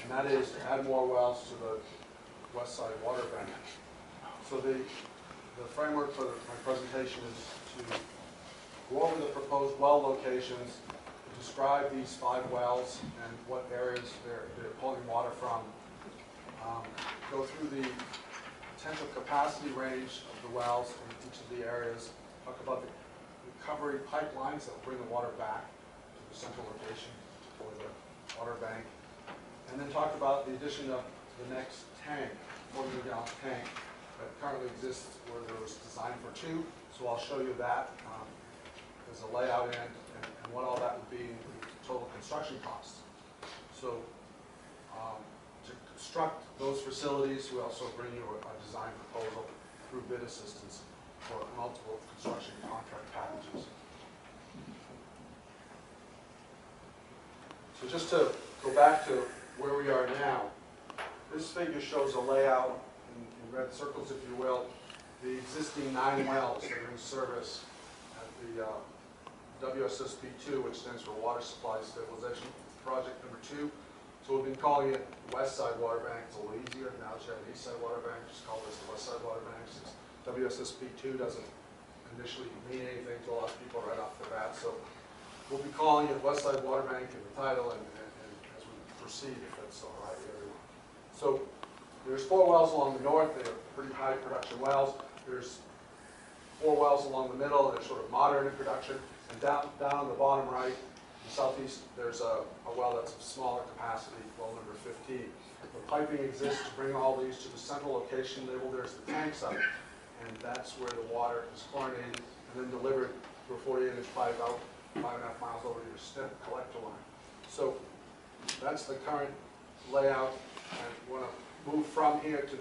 and that is to add more wells to the west side water bank. So the framework for my presentation is to go over the proposed well locations, describe these 5 wells and what areas they're pulling water from, go through the potential capacity range of the wells in each of the areas, talk about the recovery pipelines that will bring the water back to the central location for the water bank, and then talk about the addition of the next tank, 40-gallon tank that currently exists where there was designed for 2. So I'll show you that as a layout and what all that would be in total construction costs. So to construct those facilities, we also bring you a design proposal through bid assistance for multiple construction contract packages. So just to go back to where we are now, this figure shows a layout in red circles, if you will, the existing 9 wells that are in service at the WSSP2, which stands for Water Supply Stabilization Project number 2. So we've been calling it West Side Water Bank. It's a little easier. Now that you have an East Side Water Bank, just call this the West Side Water Bank, since WSSP2 doesn't initially mean anything to a lot of people right off the bat. So we'll be calling it West Side Water Bank in the title and as we proceed, if that's all right with everyone. So there's 4 wells along the north. They are pretty high production wells. There's 4 wells along the middle. They're sort of modern in production. And down on the bottom right, in the southeast, there's a well that's of smaller capacity, well number 15. The piping exists to bring all these to the central location labeled. There's the tank site, and that's where the water is chlorinated and then delivered through a 48-inch pipe out 5.5 miles over to your SNP collector line. So that's the current layout, and we want to move from here to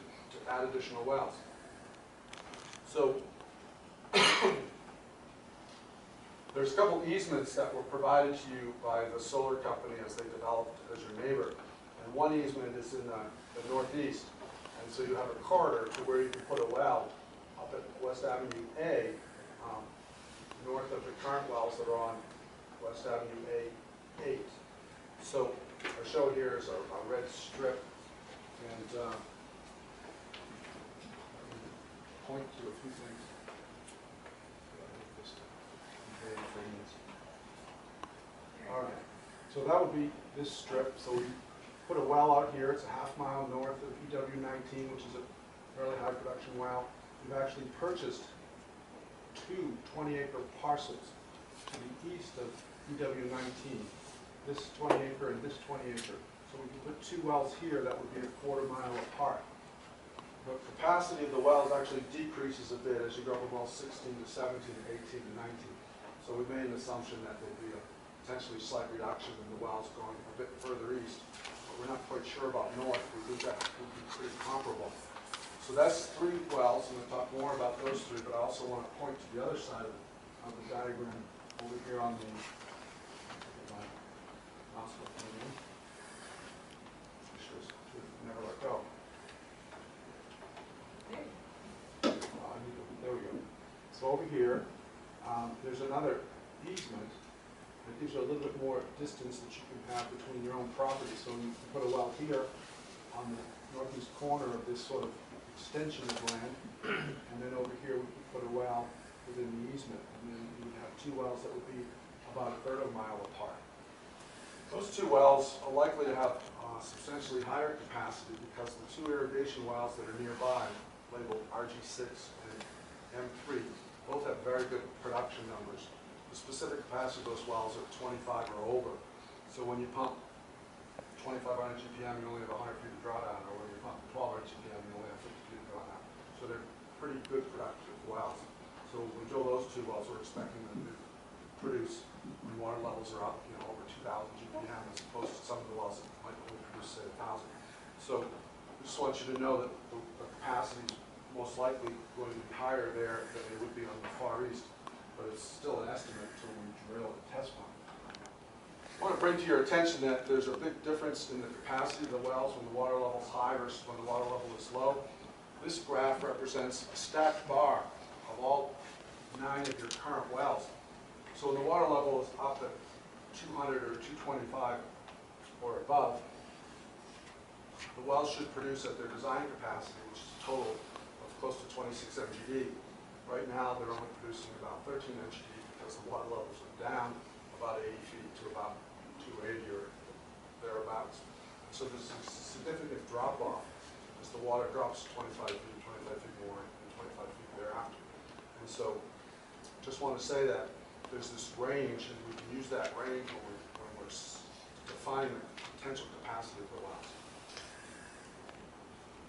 add additional wells. So there's a couple easements that were provided to you by the solar company as they developed as your neighbor. And one easement is in the northeast. And so you have a corridor to where you can put a well up at West Avenue A, north of the current wells that are on West Avenue A8. So I show here is a red strip, and point to a few things. All right, so that would be this strip. So we put a well out here. It's a half mile north of EW19, which is a fairly high production well. We've actually purchased 2 20-acre parcels to the east of EW19. This 20-acre and this 20-acre. So we can put 2 wells here that would be a quarter mile apart. The capacity of the wells actually decreases a bit as you go from well 16 to 17 to 18 to 19. So we made an assumption that there'll be a potentially slight reduction in the wells going a bit further east. But we're not quite sure about north. We think that would be pretty comparable. So that's 3 wells. I'm going to talk more about those 3, but I also want to point to the other side of the diagram over here on the mouse button. Never let go. There we go. So over here, there's another easement that gives you a little bit more distance that you can have between your own property. So you can put a well here on the northeast corner of this sort of extension of land, and then over here we can put a well within the easement, and then you would have 2 wells that would be about a third of a mile apart. Those 2 wells are likely to have substantially higher capacity because the 2 irrigation wells that are nearby, labeled RG6 and M3, both have very good production numbers. The specific capacity of those wells are 25 or over. So when you pump 2,500 GPM, you only have 100 feet of drawdown, or when you pump 1,200 GPM, you only have 50 feet of drawdown. So they're pretty good productive wells. So when we drill those 2 wells, we're expecting them to produce when water levels are up, over 2,000 GPM, as opposed to some of the wells that might only produce, say, 1,000. So I just want you to know that the capacity is most likely going to be higher there than it would be on the far east, but it's still an estimate until we drill a test pump. I want to bring to your attention that there's a big difference in the capacity of the wells when the water level is high versus when the water level is low. This graph represents a stacked bar of all 9 of your current wells. So when the water level is up at 200 or 225 or above, The wells should produce at their design capacity, which is a total of close to 26 MGD. Right now, they're only producing about 13 MGD because the water levels are down about 80 feet to about 280 or thereabouts. So there's a significant drop-off as the water drops 25 feet more, and 25 feet thereafter. And so just want to say that there's this range, and we can use that range when we're defining the potential capacity of the wells.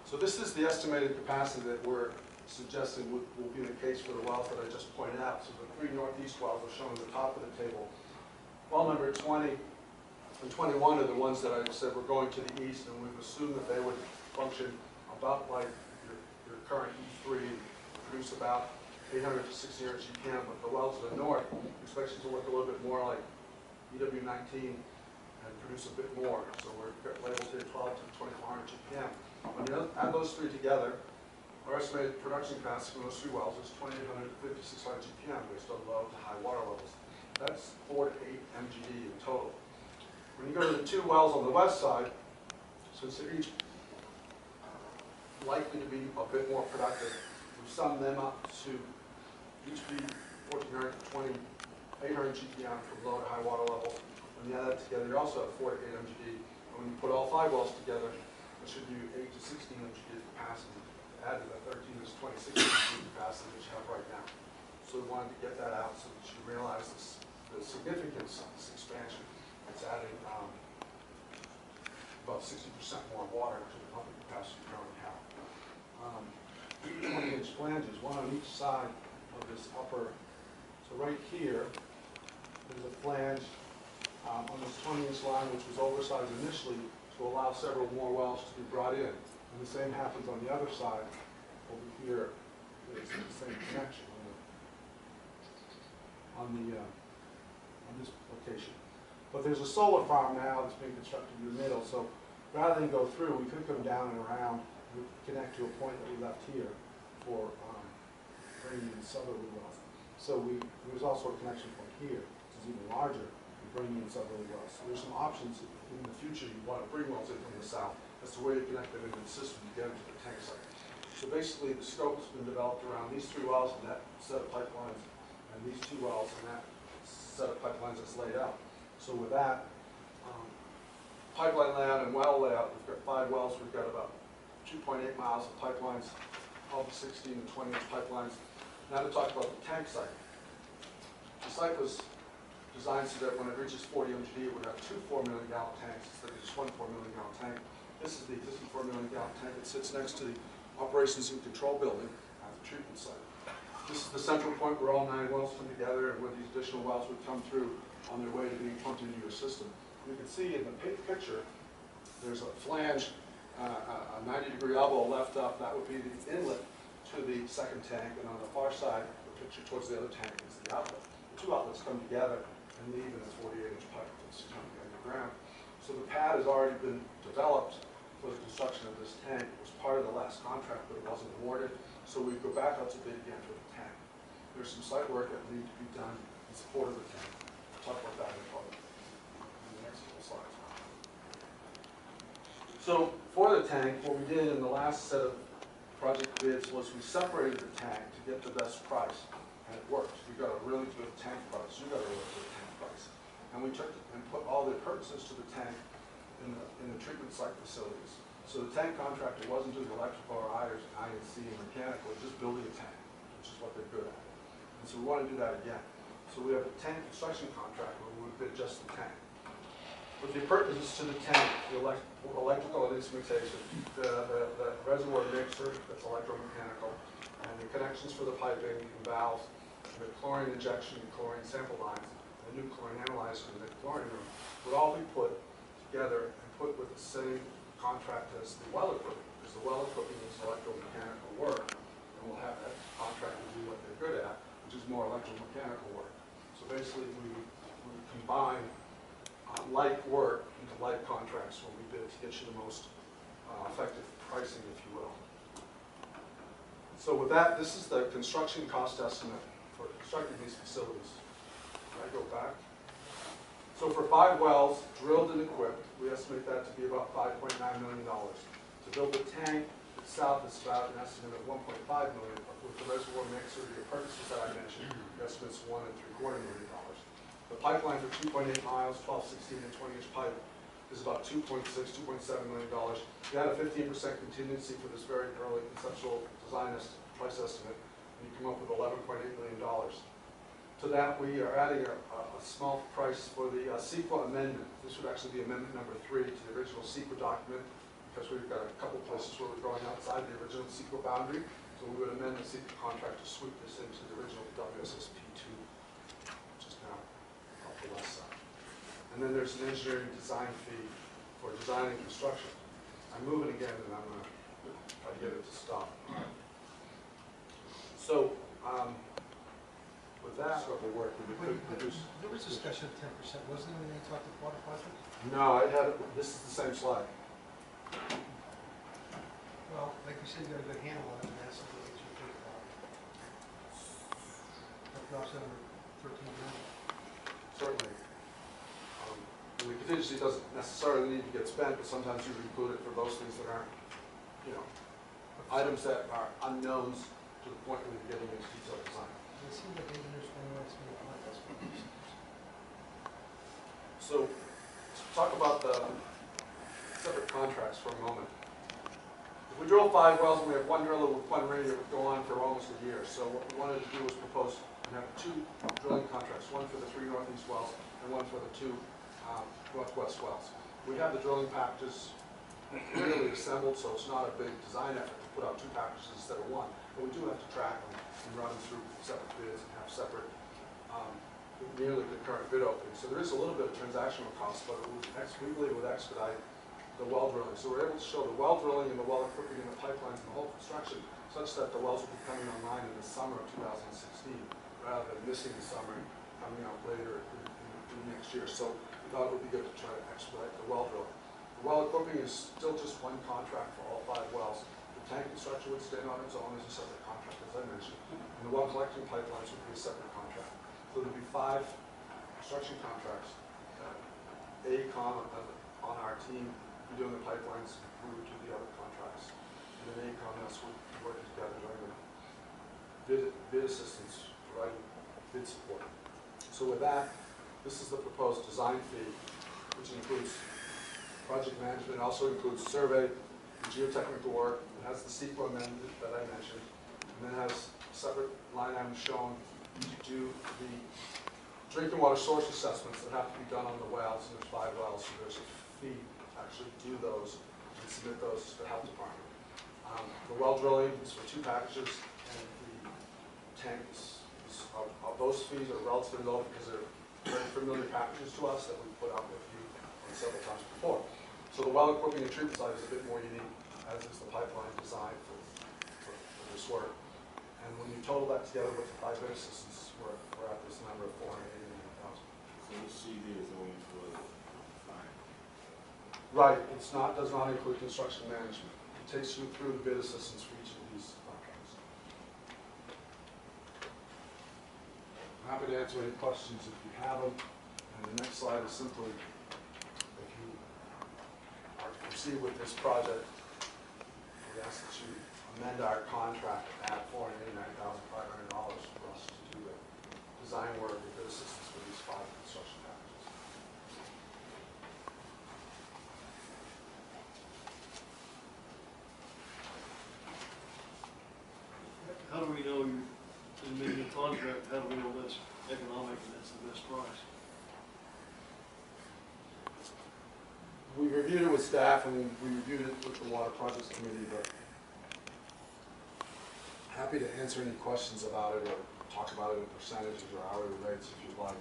So this is the estimated capacity that we're suggesting will be the case for the wells that I just pointed out. So the 3 northeast wells are shown at the top of the table. Well number 20 and 21 are the ones that I said were going to the east, and we've assumed that they would function about like your current E3, produce about 800 to 1600 GPM, but the wells to the north expected to look a little bit more like EW19 and produce a bit more. So we're labeled here 12 to 2400 GPM. When you add those 3 together, our estimated production capacity from those 3 wells is 2800 to 5600 GPM based on low to high water levels. That's 4 to 8 MGD in total. When you go to the 2 wells on the west side, since they're each likely to be a bit more productive, we've summed them up to each be 1400 to 2800 GPM from low to high water levels. When you add that together, you also have 4 to 8 MGD. And when you put all 5 wells together, it should be 8 to 16 MGD capacity. Add to the 13 is 26 MGD capacity that you have right now. So we wanted to get that out so that you realize the significance of this expansion. It's adding about 60% more water to the pumping capacity you currently have. 20-inch flanges, one on each side of this upper. So right here, there's a flange on this 20-inch line, which was oversized initially to allow several more wells to be brought in. And the same happens on the other side. Over here, there's the same connection on this location. But there's a solar farm now that's being constructed in the middle, so rather than go through, we could come down and around and connect to a point that we left here for bringing in southerly wells. So there's also a connection point here, which is even larger, and bringing in southerly wells. So there's some options in the future you want to bring wells in from the south as to where you connect them into the system to get into the tank site. So basically, the scope has been developed around these 3 wells and that set of pipelines, and these 2 wells and that set of pipelines that's laid out. So with that, pipeline layout and well layout, we've got 5 wells, we've got about 2.8 miles of pipelines, all the 16 and 20-inch pipelines. Now to talk about the tank site. The site was designed so that when it reaches 40 MGD, it would have 2 4-million-gallon tanks instead of just 1 4-million-gallon tank. This is the existing 4-million-gallon tank that sits next to the operations and control building at the treatment site. This is the central point where all 9 wells come together and where these additional wells would come through on their way to being pumped into your system. You can see in the picture, there's a flange, a 90-degree elbow left up. That would be the inlet to the second tank, and on the far side, the picture towards the other tank is the outlet. The 2 outlets come together and leave in a 48-inch pipe that's coming underground. So the pad has already been developed for the construction of this tank. It was part of the last contract, but it wasn't awarded. So we go back out to bid again for the tank. There's some site work that needs to be done in support of the tank. We'll talk about that in the next couple slides. So for the tank, what we did in the last set of project bids was we separated the tank to get the best price, and it worked. We got a really good tank price. You got a really good tank price. And we took and put all the purchases to the tank in the treatment site facilities. So the tank contractor wasn't doing electrical or I&C and mechanical, just building a tank, which is what they're good at. And so we want to do that again. So we have a tank construction contract where we would bid just the tank. With the appurtenances to the tank, the electrical and instrumentation, the reservoir mixer that's electromechanical, and the connections for the piping and valves, and the chlorine injection and chlorine sample lines, and the new chlorine analyzer in the chlorine room would all be put together and put with the same contract as the well equipment, because the well equipment is electromechanical work, and we'll have that contract to do what they're good at, which is more electromechanical work. So basically, we combine light work into light contracts when we bid to get you the most effective pricing, if you will. So with that, this is the construction cost estimate for constructing these facilities. Can I go back? So for 5 wells, drilled and equipped, we estimate that to be about $5.9 million. To build the tank itself is about an estimate of $1.5 million. With the reservoir mixer, the appurtenances that I mentioned, the estimate's $1.75 million. The pipeline for 2.8 miles, 12, 16, and 20-inch pipe is about $2.6, $2.7 million. We had a 15% contingency for this very early conceptual design price estimate, and you come up with $11.8 million. To that, we are adding a small price for the CEQA amendment. This would actually be amendment number 3 to the original CEQA document, because we've got a couple places where we're going outside the original CEQA boundary. So we would amend the CEQA contract to sweep this into the original WSSP2, which is now off the west side. And then there's an engineering design fee for design and construction. I'm moving again, and I'm going to try to get it to stop. So, with that, scope of work, we could produce. There was discussion of 10%, wasn't there, when they talked about water project? No, I had, this is the same slide. Well, like you said, you got a good handle on it, and that's something that you think about. That drops under 13 million. Certainly. And the contingency doesn't necessarily need to get spent, but sometimes you include it for those things that aren't, you know, items that are unknowns to the point where you're getting into detailed design. It seems like engineers spending less money on that. So, let's talk about the separate contracts for a moment. If we drill 5 wells and we have 1 driller with 1 rig, it would go on for almost a year. So what we wanted to do was propose and have 2 drilling contracts, one for the 3 northeast wells and one for the 2 northwest wells. We have the drilling packages really assembled, so it's not a big design effort to put out 2 packages instead of 1. But we do have to track them and run them through separate bids and have separate nearly concurrent bid openings. So there is a little bit of transactional cost, but we believe it would expedite the well drilling. So we're able to show the well drilling and the well equipping and the pipelines and the whole construction such that the wells will be coming online in the summer of 2016 rather than missing the summer and coming out later in next year. So we thought it would be good to try to expedite the well drilling. The well equipping is still just 1 contract for all 5 wells. The tank construction would stand on its own as a separate contract, as I mentioned. And the well collecting pipelines would be a separate contract. So there would be 5 construction contracts. AECOM on our team be doing the pipelines, we would do the other contracts. And then AECOM and us would be working together during the bid assistance, providing bid support. So with that, this is the proposed design fee, which includes project management, also includes survey, the geotechnical work, it has the CEQA amendment that I mentioned, and then has separate line items shown to do the drinking water source assessments that have to be done on the wells, and there's 5 wells, so there's a fee to actually do those and submit those to the health department. The well drilling is for 2 packages, and the tanks, those fees are relatively low because they're very familiar packages to us that we've put out with you several times before. So the well equipping and treatment side is a bit more unique, as is the pipeline design for this work. And when you total that together with the 5 bid assistance, we're at this number of $489,000. So the CD is only for the fine. Right, it's not, does not include construction management. It takes you through the bid assistance for each of these contracts. I'm happy to answer any questions if you have them. And the next slide is simply, if you are to proceed with this project, we ask that you amend our contract to add $489,500 for us to do the design work and bid assistance for these 5 construction packages. How do we know you're submitting a contract, how do we know that's economic and that's the best price? We reviewed it with staff and we reviewed it with the Water Projects Committee, but happy to answer any questions about it or talk about it in percentages or hourly rates if you'd like.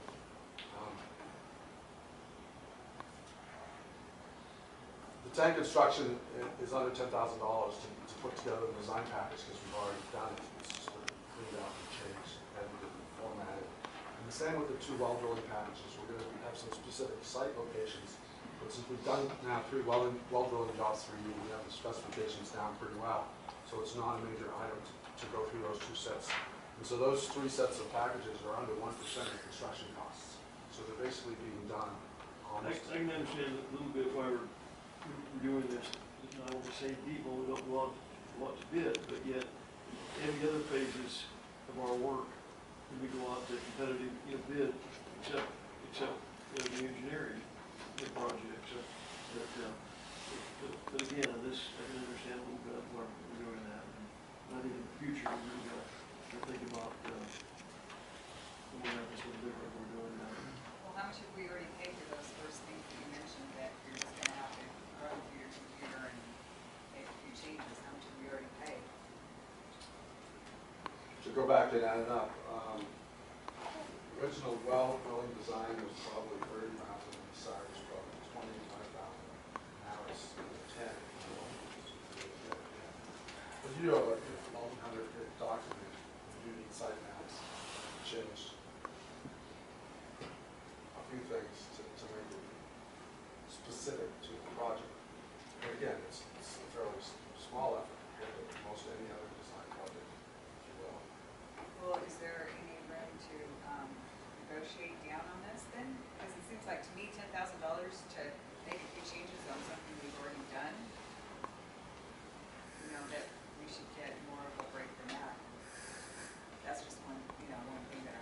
The tank construction is under $10,000 to put together the design package because we've already done it. It's just cleaned out and changed, edited and formatted. And the same with the 2 well drilling packages. We're going to have some specific site locations. But since we've done now 3 well drilling jobs for you, we have the specifications down pretty well. So it's not a major item to go through those 2 sets. And so those 3 sets of packages are under 1% of construction costs. So they're basically being done I almost. can understand a little bit why we're doing this. I don't want to say people, we don't want to bid, but yet any other phases of our work, when we go out to competitive, bid, except, the engineering project, so, but again, I can understand a little bit why we're doing that. And I think in the future, we're going to think about, something like this a little different, we're doing that. Well, how much have we already paid for those first things that you mentioned that you're just gonna have to run through your computer and make a few changes? How much have we already paid? To go back to adding up, original well drilling design was probably 30,000, and the size was probably 25,000. Now it's 10. But you do have a 1,100 document, you do need site maps, changed a few things to make it specific to the project. And again, it's a fairly small effort compared to most any other design project, if you will. Well, is there any room to negotiate down on this then? Because it seems like to me, $10,000 to make a few changes on something we've already done, you know, that we should get more of a break from that. That's just one thing that I'm thinking of.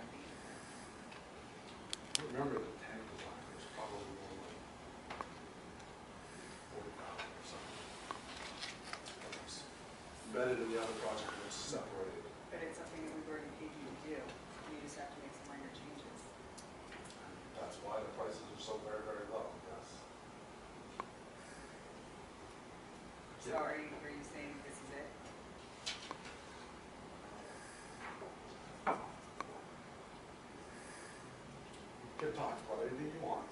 Remember the tank design was probably more like 40,000 or something. It was embedded in the other project and it's separated. But it's something that we've already paid you to do. You just have to make some minor changes. And that's why the prices are so very, very low, yes. So are you saying this is it? You can talk about anything you want,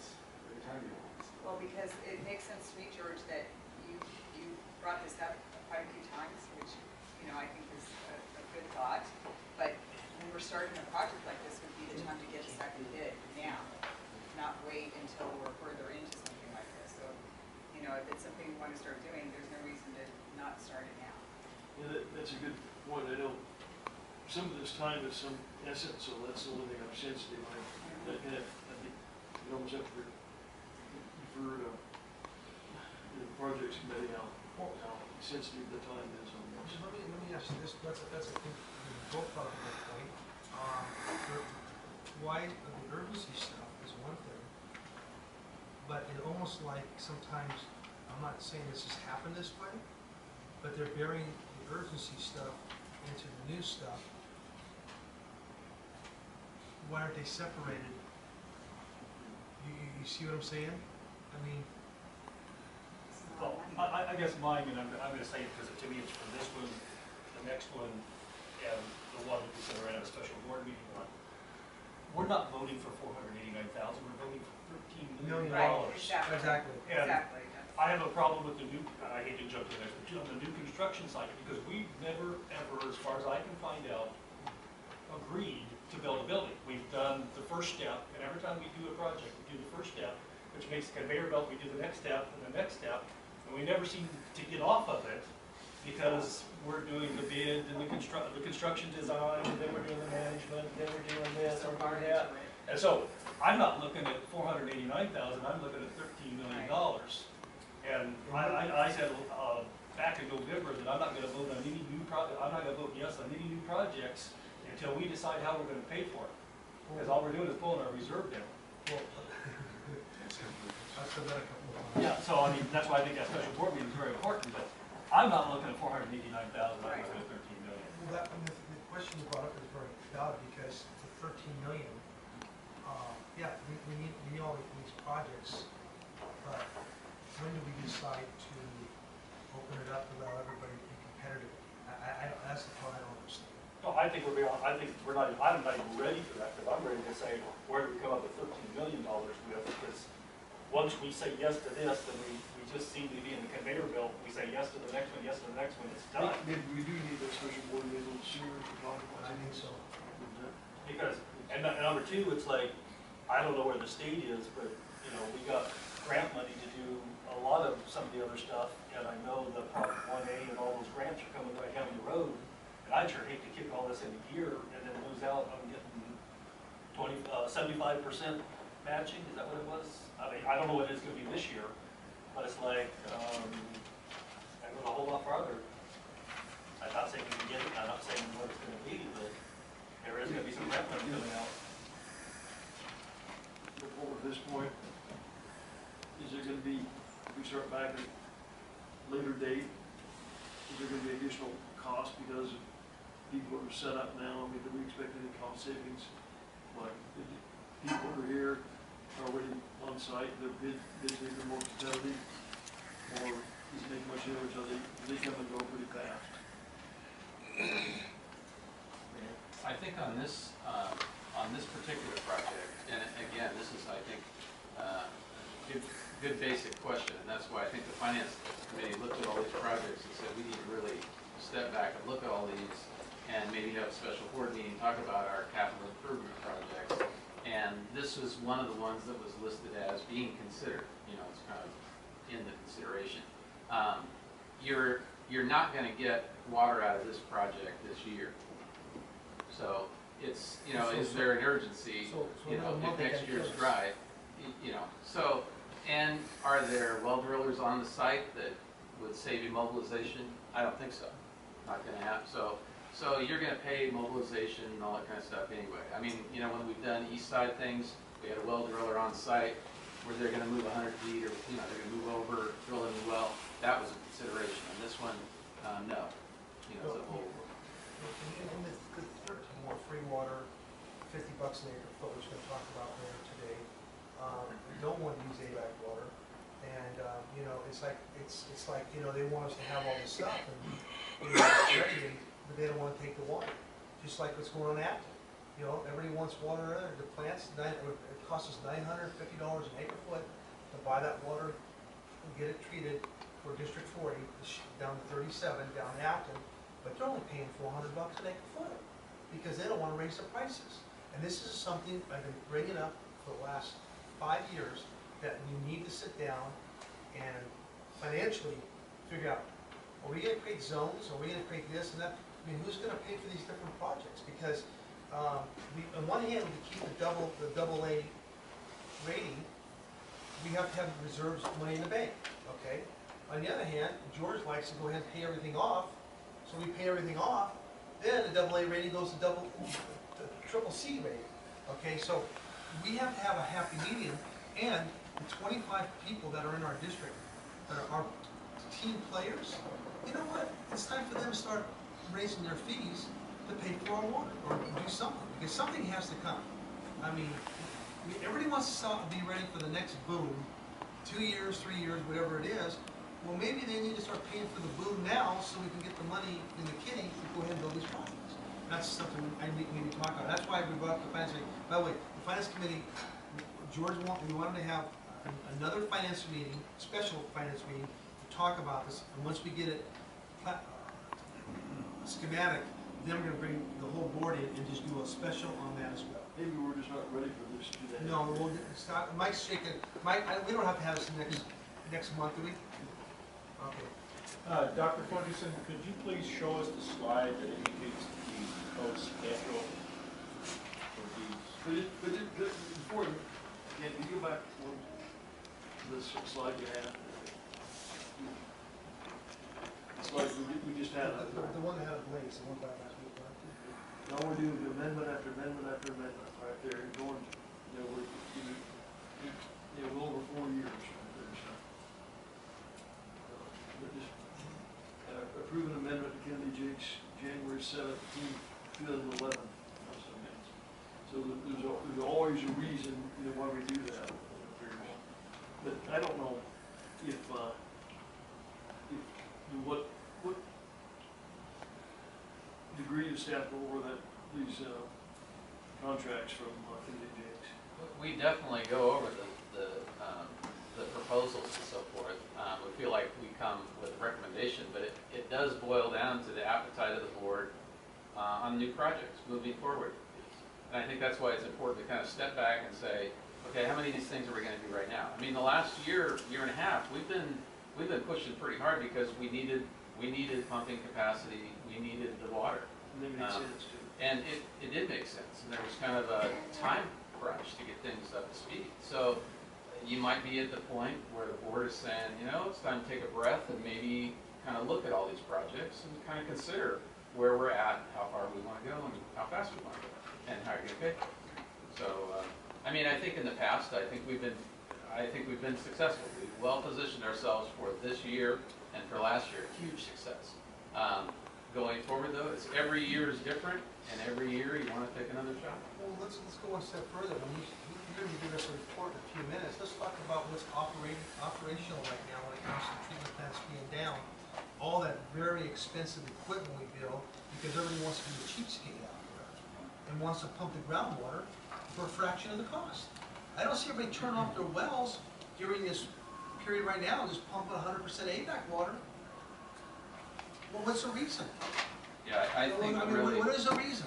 anytime you want. Well, because it makes sense to me, George, that you brought this up quite a few times, which, I think is a good thought. But when we're starting a project like this, would be the time to get a second bid now, not wait until we're further into something like this. So, if it's something we want to start doing, there's no reason to not start it now. Yeah, that's a good point. I know some of this time is some essence, so that's the only thing I'm sensitive. I think you almost have to refer to the projects committee how sensitive the time is on this. Let me ask you this, that's a good, both of them point. Why the urgency stuff is one thing, but it almost like sometimes, I'm not saying this has happened this way, but they're burying the urgency stuff into the new stuff. Why aren't they separated? You see what I'm saying? I mean, It's not Well, money. I guess mine, and I'm going to say it because to me it's for this one, the next one, and the one that we said we're going to have a special board meeting on. We're not voting for 489,000, we're voting for $13 million. Right, exactly. exactly. And Exactly. I have a problem with the new, I hate to jump to the next, but on the new construction site, because we've never, ever, as far as I can find out, agreed to build a building. We've done the first step, and every time we do a project, we do the first step, which makes a conveyor belt, we do the next step, and the next step, and we never seem to get off of it, because we're doing the bid and the construction design, and then we're doing the management, and then we're doing this, So and far we're into doing that. it. And so, I'm not looking at 489,000, I'm looking at $13 million. And I said, back in November that I'm not gonna vote on any new I'm not gonna vote yes on any new projects until we decide how we're gonna pay for it. Because all we're doing is pulling our reserve down. Well, I've said that a couple of times. Yeah, so I mean, that's why I think that special board meeting is very important, but I'm not looking at 489,000, I'm Right. looking at 13 million. Well, the question you brought up is very valid, because the 13 million, yeah, we need all these projects, but when do we decide to open it up, allow everybody to be competitive? That's the part I don't understand. No, I think I'm not even ready for that, because I'm ready to say, where do we come up with $13 million with? Because once we say yes to this, then we just seem to be in the conveyor belt. We say yes to the next one, yes to the next one, it's done. Maybe we do need that special board meeting a little sooner to talk about I think so. Because, and number two, it's like, I don't know where the state is, but, we got grant money to do a lot of some of the other stuff, and I know the Prop 1A and all those grants are coming right down the road, and I'd sure hate to kick all this into gear and then lose out on getting 75% matching, is that what it was? I mean, I don't know what it's gonna be this year, but it's like, I go a whole lot farther. I'm not saying we can get it, I'm not saying what it's gonna be, but there is gonna be some rent money coming out. Before this point, is there gonna be, if we start back at a later date, is there gonna be additional cost because of people that are set up now? I mean, do we expect any cost savings? Like, the people who are here already on site, their bids are more competitive? Or does it make much difference, or they come and go pretty fast? I think on this particular project, and again, this is, I think, good basic question, and that's why I think the finance committee looked at all these projects and said, we need to really step back and look at all these, and maybe have a special board meeting, talk about our capital improvement projects. And this was one of the ones that was listed as being considered, you know, it's kind of in the consideration. You're not gonna get water out of this project this year. So it's, you know, is there an urgency, you know, if next year's dry, you know, so, and are there well drillers on the site that would save you mobilization? I don't think so, not gonna happen. So you're gonna pay mobilization and all that kind of stuff anyway. I mean, you know, when we've done east side things, we had a well driller on site where they're gonna move 100 feet, or, you know, they're gonna move over, drill a new well. That was a consideration. On this one, no, you know, it's a whole. And the third more free water, $50 an acre foot, which we're gonna talk about later today. We don't want to use AVEK water, and you know, it's like you know, they want us to have all this stuff, and you know, but they don't want to take the water. Just like what's going on at Apton. You know, everybody wants water there. The plants, it costs us $950 an acre foot to buy that water and get it treated for District 40 down to 37 down in Apton. But they're only paying $400 an acre foot because they don't want to raise the prices. And this is something I've been bringing up for the last 5 years, that we need to sit down and financially figure out, are we going to create zones? Are we going to create this and that? I mean, who's going to pay for these different projects? Because on one hand, to keep the double A rating, we have to have reserves money in the bank, okay? On the other hand, George likes to go ahead and pay everything off. So we pay everything off, then the double A rating goes to triple C rating. Okay, so we have to have a happy medium, and the 25 people that are in our district, that are our team players, you know what? It's time for them to start raising their fees to pay for our water, or do something, because something has to come. I mean, everybody wants to be ready for the next boom, 2 years, 3 years, whatever it is. Well, maybe they need to start paying for the boom now so we can get the money in the kitty to go ahead and build these projects. That's something we need to talk about. That's why we brought up the finance committee. By the way, the finance committee, we wanted to have another finance meeting, special finance meeting, to talk about this. And once we get it schematic, then we're going to bring the whole board in and just do a special on that as well. Maybe we're just not ready for this today. No, we'll stop. Mike's shaking. Mike, we don't have to have this next month, do we? Okay. Dr. Ferguson, could you please show us the slide that indicates the code schedule for these? But before, can you go back to this slide you had? The slide we just had. The one that had a blaze, the one by last week, right? Now we're doing amendment after amendment after amendment right there, and going, you know, we're, you know, over 4 years right there, so. We're just approve an amendment to Kennedy Jakes, January 17th, 2011. So there's always a reason, you know, why we do that. But I don't know if what degree of staff go over these contracts from Kennedy Jakes. We definitely go over the proposals and so forth. We feel like we come with a recommendation, but it does boil down to the appetite of the board on new projects moving forward. And I think that's why it's important to kind of step back and say, okay, how many of these things are we going to do right now? I mean, the last year and a half, we've been pushing pretty hard because we needed pumping capacity, we needed the water. And they make sense too. And it did make sense, and there was kind of a time crunch to get things up to speed. So you might be at the point where the board is saying, you know, it's time to take a breath and maybe kind of look at all these projects and kind of consider where we're at, how far we want to go, and how fast we want to go, and how you're going to pay for it. So, I mean, I think in the past, I think we've been successful. We've well positioned ourselves for this year and for last year, huge success. Going forward, though, it's every year is different, and every year you want to take another shot. Well, let's go one step further. When you're going to give us a report in a few minutes, let's talk about what's operational right now when it comes to treatment plants being down. All that very expensive equipment we build, because everybody wants to be a cheapskate out there and wants to pump the groundwater for a fraction of the cost. I don't see everybody turn off their wells during this period right now and just pumping 100% AVEK water. Well, what's the reason? Yeah, I think really. What is the reason?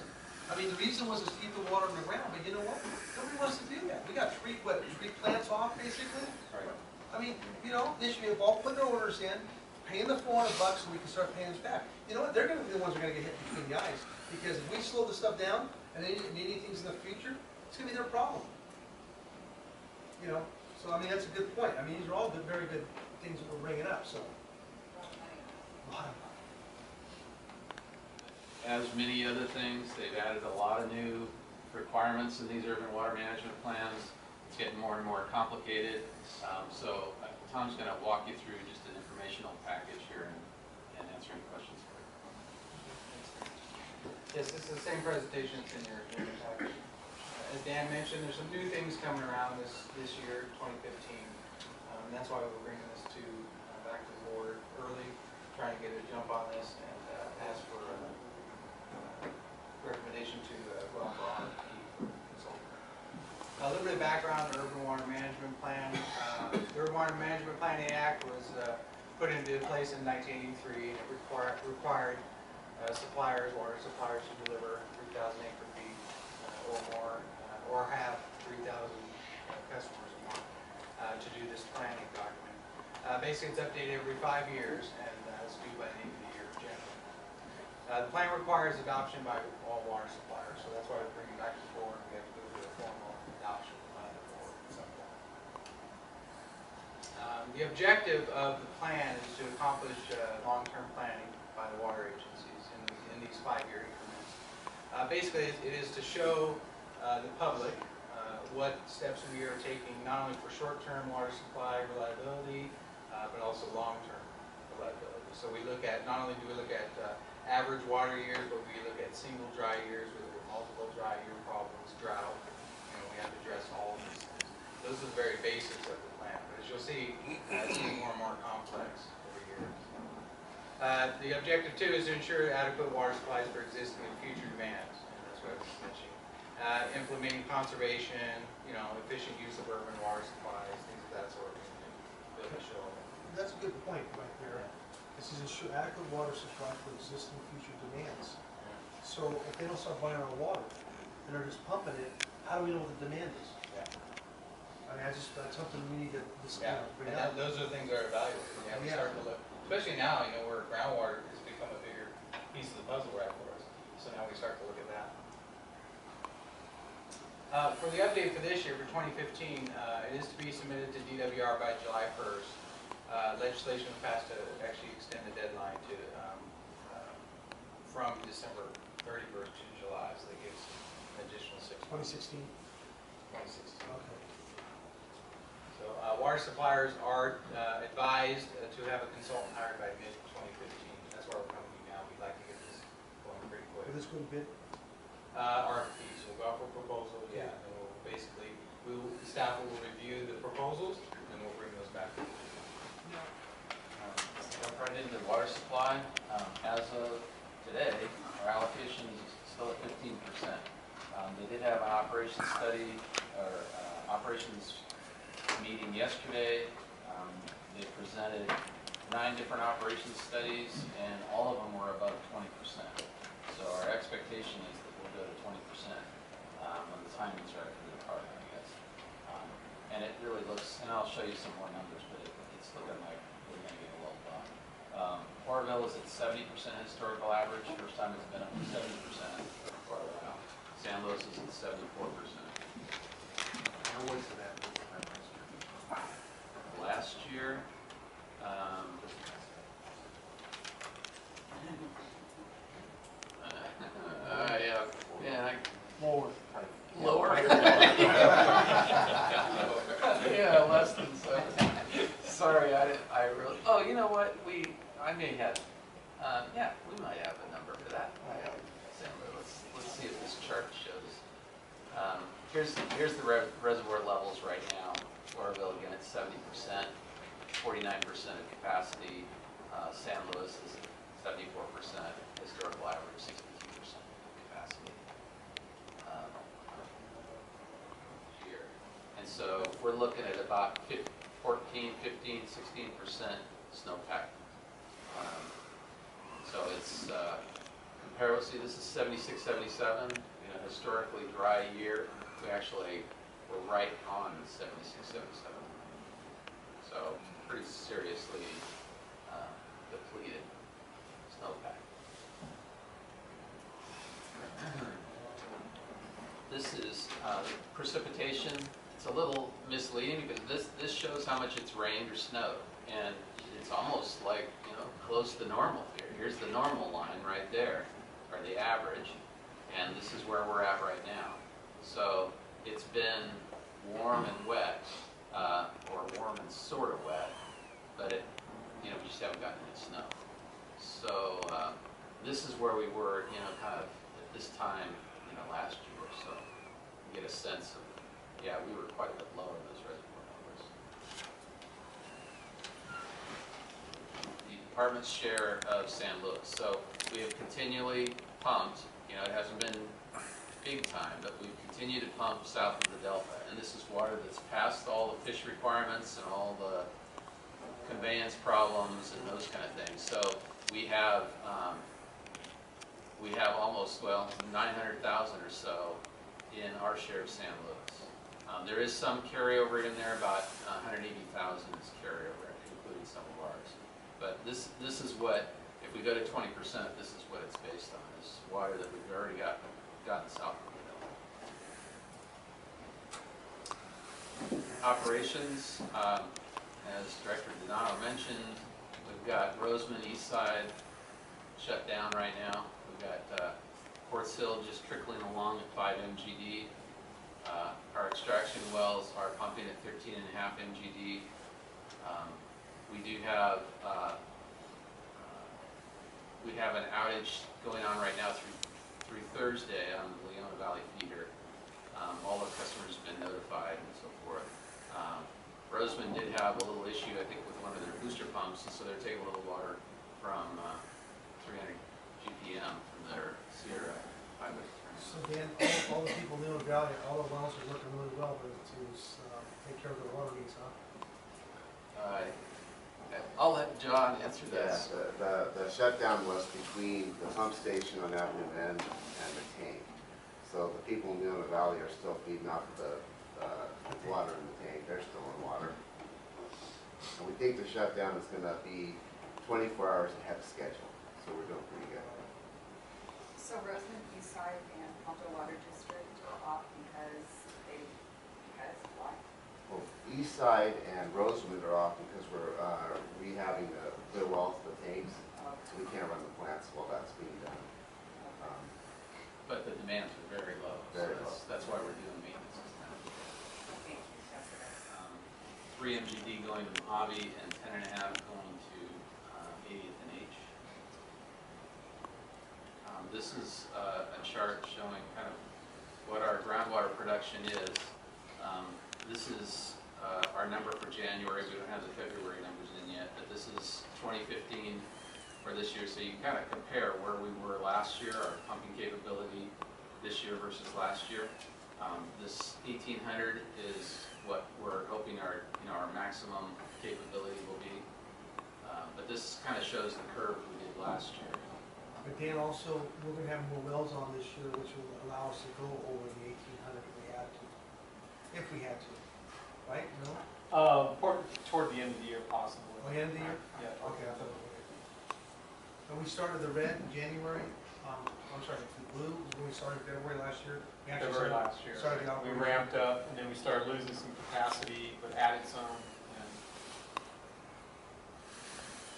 I mean, the reason was to keep the water in the ground, but you know what? Nobody wants to do that. We got three plants off, basically. Right. I mean, you know, they should be all putting their orders in, paying the $400 so we can start paying us back. You know what? They're going to be the ones who are going to get hit between the eyes, because if we slow this stuff down and they need things in the future, it's going to be their problem. You know, so I mean, that's a good point. I mean, these are all good, very good things that we're bringing up. So, a lot of money. As many other things, they've added a lot of new requirements in these urban water management plans. It's getting more and more complicated. So Tom's going to walk you through just an informational package here and answer any questions for you. Yes, this is the same presentation that's in your package. As Dan mentioned, there's some new things coming around this year, 2015. That's why we're bringing this back to the board early, trying to get a jump on this and ask for recommendation to go out for RFP consultant. A little bit of background on the Urban Water Management Plan. The Urban Water Management Planning Act was put into place in 1983, and it required suppliers, water suppliers, to deliver 3,000 acre feet or more, or have 3,000 customers or more to do this planning document. Basically, it's updated every 5 years, and it's due by the end of the year, generally. The plan requires adoption by all water suppliers, so that's why we're bringing it back to the board. We have to go through a formal adoption by the board at some point. The objective of the plan is to accomplish long-term planning by the water agencies in these 5-year increments. Basically, it is to show the public what steps we are taking, not only for short-term water supply reliability, but also long-term reliability. So we look at, not only do we look at average water years, but we look at single dry years with multiple dry year problems, drought. You know, we have to address all of these things. Those are the very basics of the plan. But as you'll see, it's getting more and more complex every year. The objective too is to ensure adequate water supplies for existing and future demands. And that's what I was mentioning. Implementing conservation, you know, efficient use of urban water supplies, things of that sort. Build a show. That's a good point right there. This is ensure adequate water supply for existing and future demands. So if they don't start buying our water and they're just pumping it, how do we know what the demand is? Yeah. I mean, that's something we need to bring And up. those are the things that are evaluated. Yeah, we start to look, especially now, you know, where groundwater has become a bigger piece of the puzzle right for us. So now we start to look at that. For the update for this year, for 2015, it is to be submitted to DWR by July 1st. Legislation was passed to actually extend the deadline to from December 31st to July, so that gives an additional 6 months. 2016? 2016. Okay. So water suppliers are advised to have a consultant hired by mid-2015. That's why we're coming to you now. We'd like to get this going pretty quick. Will this go to bid? RFPs, we'll go out for proposals, yeah, and we'll basically, the staff will review the proposals, and we'll bring those back. Jump right into water supply. As of today, our allocation is still at 15%. They did have an operations study or operations meeting yesterday. They presented 9 different operations studies, and all of them were above 20%. So our expectation is that we'll go to 20% when the timing's right for the department, I guess. And it really looks, and I'll show you some more numbers, but it's looking like we're going to get a little bump. Orville is at 70% historical average. First time it's been up to 70% for quite a while. San Luis is at 74%. more to that. Last year, yeah, More. lower. Yeah, less than 7. Sorry, I really, oh, you know what, I may have, yeah, we might have a number for that. Let's see if this chart shows. Here's the reservoir levels right now. Oroville again at 70%, 49% of capacity. San Luis is 74%, historical average 62% capacity. Here. And so we're looking at about 14, 15, 16% snowpack. So it's, comparatively, this is 76, 77, historically dry year. We actually were right on 76, 77. So pretty seriously depleted snowpack. This is precipitation. It's a little misleading because this shows how much it's rained or snowed, and it's almost like close to normal here. Here's the normal line right there, or the average, and this is where we're at right now. So it's been warm and wet, or warm and sort of wet, but we just haven't gotten any snow. So this is where we were, kind of at this time, last year. So you get a sense of, yeah, we were quite a bit lower in those reservoir numbers. The department's share of San Luis. So we have continually pumped. It hasn't been big time, but we've continued to pump south of the Delta, and this is water that's passed all the fish requirements and all the conveyance problems and those kind of things. So we have almost 900,000 or so in our share of San Luis. There is some carryover in there, about 180,000 is carryover, including some of ours. But this is what, if we go to 20%, this is what it's based on, is water that we've already gotten south of the Delta. Operations, as Director Donato mentioned, we've got Roseman East Side shut down right now. We've got Quartz Hill just trickling along at 5 MGD. Our extraction wells are pumping at 13.5 MGD. We do have an outage going on right now through Thursday on the Leona Valley feeder. All the customers have been notified and so forth. Roseman did have a little issue, I think, with one of their booster pumps, and so they're taking a little water from 300 GPM from their Sierra highway. So Dan, all the people in the valley, all the wells are working really well, but to take care of their water needs, huh? I'll let John answer this. Yeah, the shutdown was between the pump station on Avenue N and the tank. So the people in the valley are still feeding off the water in the tank. They're still in water. And we think the shutdown is going to be 24 hours ahead of schedule. So we're doing pretty good. So Roseman, Eastside, and Ponto Water District are off because why? Well, East Side and Roseman are off because we're rehabbing the wells, the tanks. So we can't run the plants while that's being done. But the demands are very low. Very so low. That's why we're doing maintenance this time. Thank you, that's what I was. 3 MGD going to Mojave and 10.5 going to 80th and H. This is a chart showing kind of what our groundwater production is. This is our number for January. We don't have the February numbers in yet, but this is 2015 for this year. So you can kind of compare where we were last year, our pumping capability this year versus last year. This 1,800 is what we're hoping our maximum capability will be. But this kind of shows the curve we did last year. But Dan, also, we're gonna have more wells on this year, which will allow us to go over the 1,800 if we had to, right? No? Toward the end of the year, possibly. Oh, the end of the year? Yeah. Okay, I thought, okay. And we started the red in January, I'm sorry, the blue, when we started February last year? We actually February started- last year. Started the We operation. ramped up, and then we started losing some capacity, but added some, and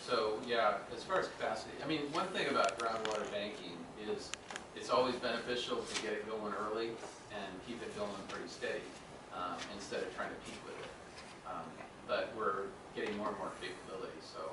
So, yeah, as far as capacity, I mean, one thing about groundwater banking is it's always beneficial to get it going early and keep it going pretty steady, instead of trying to peak with it. But we're getting more and more capability, so